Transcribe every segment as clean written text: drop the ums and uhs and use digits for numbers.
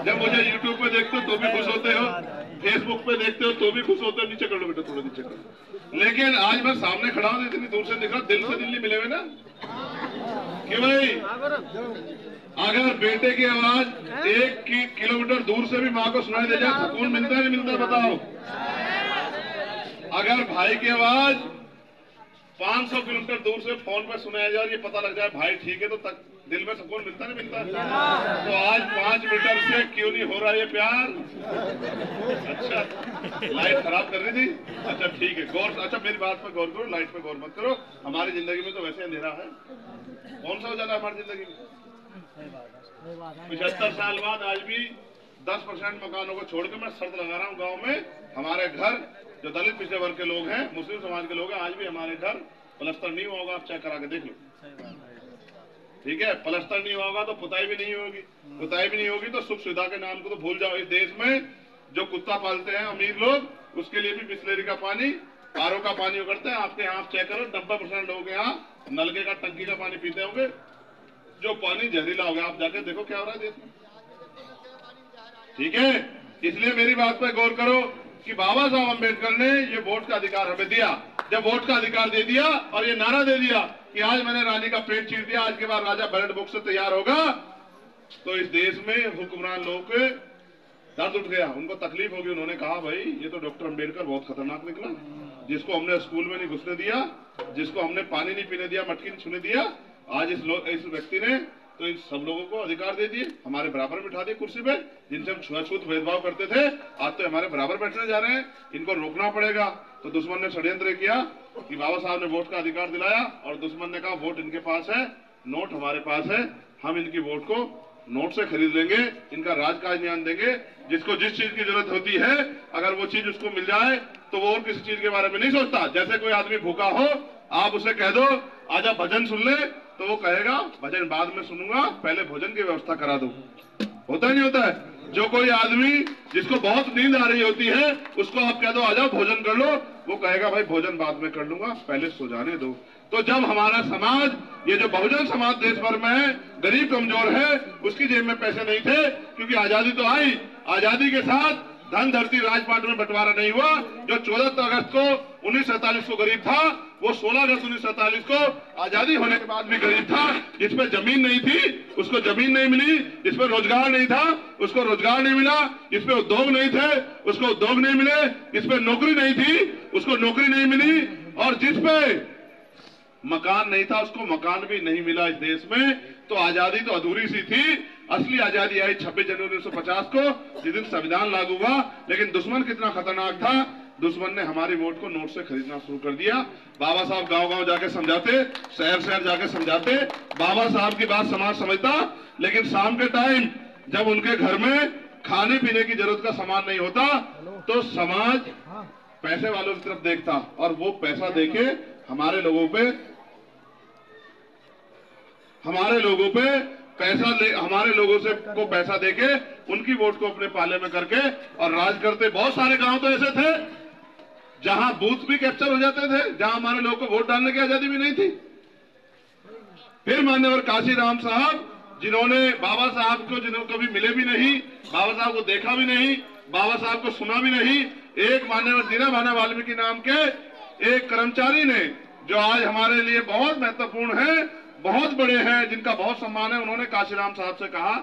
जब मुझे यूट्यूब पे देखते हो तो भी खुश होते हो, फेसबुक पे देखते हो तो भी खुश होते हो। नीचे कर लो बेटा, थोड़ा नीचे करो। लेकिन आज मैं सामने खड़ा हूं, इतनी दूर से दिख रहा, दिल से दिल नहीं मिले हुए ना कि भाई अगर बेटे की आवाज 1 किलोमीटर दूर से भी माँ को सुनाई दे जाए, सुकून मिलता है नहीं मिलता बताओ? अगर भाई की आवाज 500 किलोमीटर दूर से फोन पर सुनाया जाए, ये पता लग जाए भाई ठीक है, तो तक दिल में सुकून मिलता नहीं मिलता? तो आज 5 मीटर से क्यों नहीं हो रहा ये प्यार? अच्छा, लाइट खराब कर रही थी? अच्छा ठीक है, गौर, अच्छा मेरी बात पर गौर करो, लाइट पे गौर मत करो। हमारी जिंदगी में तो वैसे अंधेरा है, कौन सा उजाला हमारी जिंदगी में? 75 साल बाद आज भी 10% मकानों को छोड़कर मैं शर्त लगा रहा हूँ, गांव में हमारे घर जो दलित पिछड़े वर्ग के लोग हैं, मुस्लिम समाज के लोग हैं, आज भी हमारे घर प्लस्तर नहीं हुआ होगा। आप चेक करा के देख लो, ठीक है? प्लस्तर नहीं होगा तो पुताई भी नहीं होगी, पुताई भी नहीं होगी तो सुख सुविधा के नाम को तो भूल जाओ। इस देश में जो कुत्ता पालते हैं अमीर लोग, उसके लिए भी बिस्लेरी का पानी, आरओ का पानी उगड़ते हैं। आपके यहाँ चेक करो, 90% लोग यहाँ नलके का, टंकी का पानी पीते होंगे, जो पानी जहरीला हो गया। आप जाके देखो क्या हो रहा है देश में, ठीक है? इसलिए मेरी बात पर गौर करो कि बाबा साहब अम्बेडकर ने ये वोट का अधिकार हमें दिया। जब वोट का अधिकार दे दिया और ये नारा दे दिया कि आज मैंने रानी का पेट चीर दिया, आज के बाद राजा बैलेट बॉक्स से तैयार होगा, तो इस देश में हुक्मरान लोगों के दर्द उठ गया, उनको तकलीफ होगी। उन्होंने कहा भाई ये तो डॉक्टर अम्बेडकर बहुत खतरनाक निकला, जिसको हमने स्कूल में नहीं घुसने दिया, जिसको हमने पानी नहीं पीने दिया, मटकी नहीं छूने दिया, आज इस व्यक्ति ने तो इन सब लोगों को अधिकार दे दिए, हमारे बराबर बिठा दिए कुर्सी पे। जिनसे हम छुआछूत भेदभाव करते थे, आज तो हमारे बराबर बैठने जा रहे हैं, इनको रोकना पड़ेगा। तो दुश्मन ने षड्यंत्र किया कि बाबा साहब ने वोट का अधिकार दिलाया, और दुश्मन ने कहा वोट इनके पास है, नोट हमारे पास है, हम इनकी वोट को नोट से खरीद लेंगे, इनका राजकाज न्याय देंगे। जिसको जिस चीज की जरूरत होती है, अगर वो चीज उसको मिल जाए तो वो और किसी चीज के बारे में नहीं सोचता। जैसे कोई आदमी भूखा हो, आप उसे कह दो आजा भजन सुन ले, तो वो कहेगा भजन बाद में सुनूंगा, पहले भोजन की व्यवस्था करा दो। होता नहीं होता है? जो कोई आदमी जिसको बहुत नींद आ रही होती है, उसको आप कह दो आजा भोजन कर लो, वो कहेगा भाई भोजन बाद में कर लूंगा, पहले सो जाने दो। तो जब हमारा समाज, ये जो बहुजन समाज देश भर में है, गरीब कमजोर है, उसकी जेब में पैसे नहीं थे, क्योंकि आजादी तो आई, आजादी के साथ धन धरती राजपाट में बंटवारा नहीं हुआ। जो 14 अगस्त को 1947 को गरीब था, वो 16 अगस्त 1947 को आजादी होने के बाद भी गरीब था। जिसपे जमीन नहीं थी उसको जमीन नहीं मिली, जिसपे रोजगार नहीं था उसको रोजगार नहीं मिला, जिसपे उद्योग नहीं थे उसको उद्योग नहीं मिले, जिसपे नौकरी नहीं थी उसको नौकरी नहीं मिली, और जिसपे मकान नहीं था उसको मकान भी नहीं मिला इस देश में। तो आजादी तो अधूरी सी थी। असली आजादी आई 26 जनवरी 1950 को, जिस दिन संविधान लागू हुआ। लेकिन दुश्मन कितना खतरनाक था, दुश्मन ने हमारी वोट को नोट से खरीदना शुरू कर दिया। बाबा साहब गांव-गांव जाके समझाते, शहर-शहर जाके समझाते, बाबा साहब की बात समाज समझता, लेकिन शाम के टाइम जब उनके घर में खाने पीने की जरूरत का सामान नहीं होता, तो समाज पैसे वालों की तरफ देखता, और वो पैसा देके हमारे लोगों पे हमारे लोगों से को पैसा देके उनकी वोट को अपने पाले में करके और राज करते। बहुत सारे गांव तो ऐसे थे जहां बूथ भी कैप्चर हो जाते थे, जहां हमारे लोगों को वोट डालने की आजादी भी नहीं थी। फिर मान्यवर काशीराम साहब, जिन्होंने बाबा साहब को, जिन्होंने कभी मिले भी नहीं, बाबा साहब को देखा भी नहीं, बाबा साहब को सुना भी नहीं, एक मान्यवर दीना भाना वाल्मीकि नाम के एक कर्मचारी ने, जो आज हमारे लिए बहुत महत्वपूर्ण है, बहुत बड़े हैं, जिनका बहुत सम्मान है, उन्होंने काशीराम साहब से कहा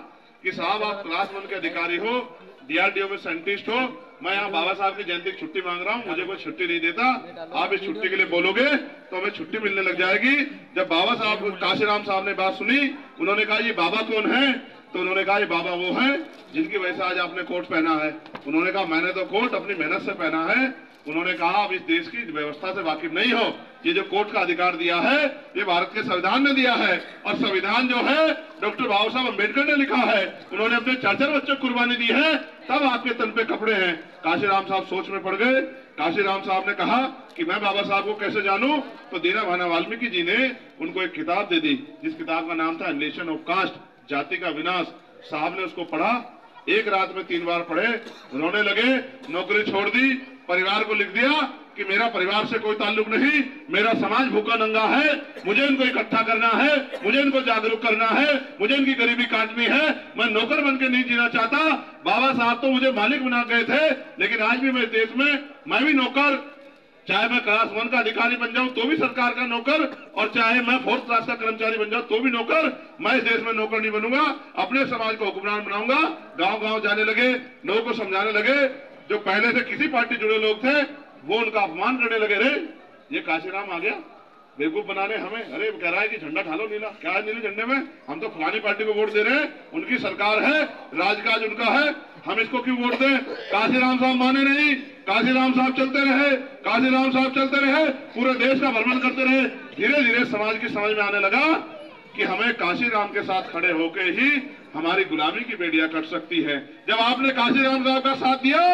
कि साहब आप क्लास 1 के अधिकारी हो, डीआरडीओ में साइंटिस्ट हो, मैं यहाँ बाबा साहब की जयंती की छुट्टी मांग रहा हूँ, मुझे कोई छुट्टी नहीं देता, आप इस छुट्टी के लिए बोलोगे तो हमें छुट्टी मिलने लग जाएगी। जब बाबा साहब, काशीराम साहब ने बात सुनी, उन्होंने कहा ये बाबा कौन है? तो उन्होंने कहा ये बाबा वो है जिनकी वजह से आज आपने कोट पहना है। उन्होंने कहा मैंने तो कोट अपनी मेहनत से पहना है। उन्होंने कहा आप इस देश की व्यवस्था से वाकिफ नहीं हो, ये जो कोर्ट का अधिकार दिया है ये भारत के संविधान ने दिया है, और संविधान जो है डॉक्टर बाबा साहब अम्बेडकर ने लिखा है, उन्होंने अपने 4 बच्चों को कुर्बानी दी है, तब आपके तन पे कपड़े हैं। काशीराम साहब सोच में पड़ गए। काशीराम साहब ने कहा कि मैं बाबा साहब को कैसे जानूं? तो दीना भाना वाल्मीकि जी ने उनको एक किताब दे दी, जिस किताब का नाम था नेशन ऑफ कास्ट, जाति का विनाश। साहब ने उसको पढ़ा, एक रात में 3 बार पढ़े, रोने लगे, नौकरी छोड़ दी, परिवार को लिख दिया कि मेरा परिवार से कोई ताल्लुक नहीं, मेरा समाज भूखा नंगा है, मुझे इनको इकट्ठा करना है, मुझे इनको जागरूक करना है, मुझे इनकी गरीबी काटनी है, मैं नौकर बन के नहीं जीना चाहता। बाबा साहब तो मुझे मालिक बना गए थे, लेकिन आज भी मैं देश में मैं भी नौकर, चाहे मैं क्लास 1 का अधिकारी बन जाऊं तो भी सरकार का नौकर, और चाहे मैं 4th क्लास का कर्मचारी बन जाऊं तो भी नौकर। मैं इस देश में नौकर नहीं बनूंगा, अपने समाज को हुक्मरान बनाऊंगा। गांव गांव जाने लगे, लोगों को समझाने लगे, जो पहले से किसी पार्टी जुड़े लोग थे वो उनका अपमान करने लगे। रे ये काशीराम आ गया बेवकूफ बनाने हमें, अरे कह रहा है कि झंडा ढालो नीला, क्या है नीले झंडे में, हम तो फलानी पार्टी को वोट दे रहे हैं, उनकी सरकार है, राजकाज उनका है, हम इसको क्यों वोट दें। काशीराम साहब माने नहीं, काशीराम साहब चलते रहे, काशीराम साहब चलते रहे, पूरे देश का भ्रमण करते रहे। धीरे धीरे समाज की समझ में आने लगा कि हमें काशीराम के साथ खड़े होकर ही हमारी गुलामी की बेड़ियां कट सकती है। जब आपने काशीराम साहब का साथ दिया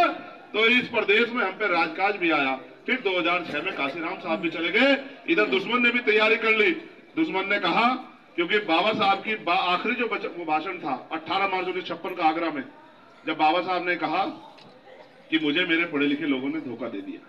तो इस प्रदेश में हम पे राजकाज भी आया। फिर 2006 में काशीराम साहब भी चले गए। इधर दुश्मन ने भी तैयारी कर ली। दुश्मन ने कहा, क्योंकि बाबा साहब की आखिरी जो भाषण था 18 मार्च 1956 का आगरा में, जब बाबा साहब ने कहा कि मुझे मेरे पढ़े लिखे लोगों ने धोखा दे दिया,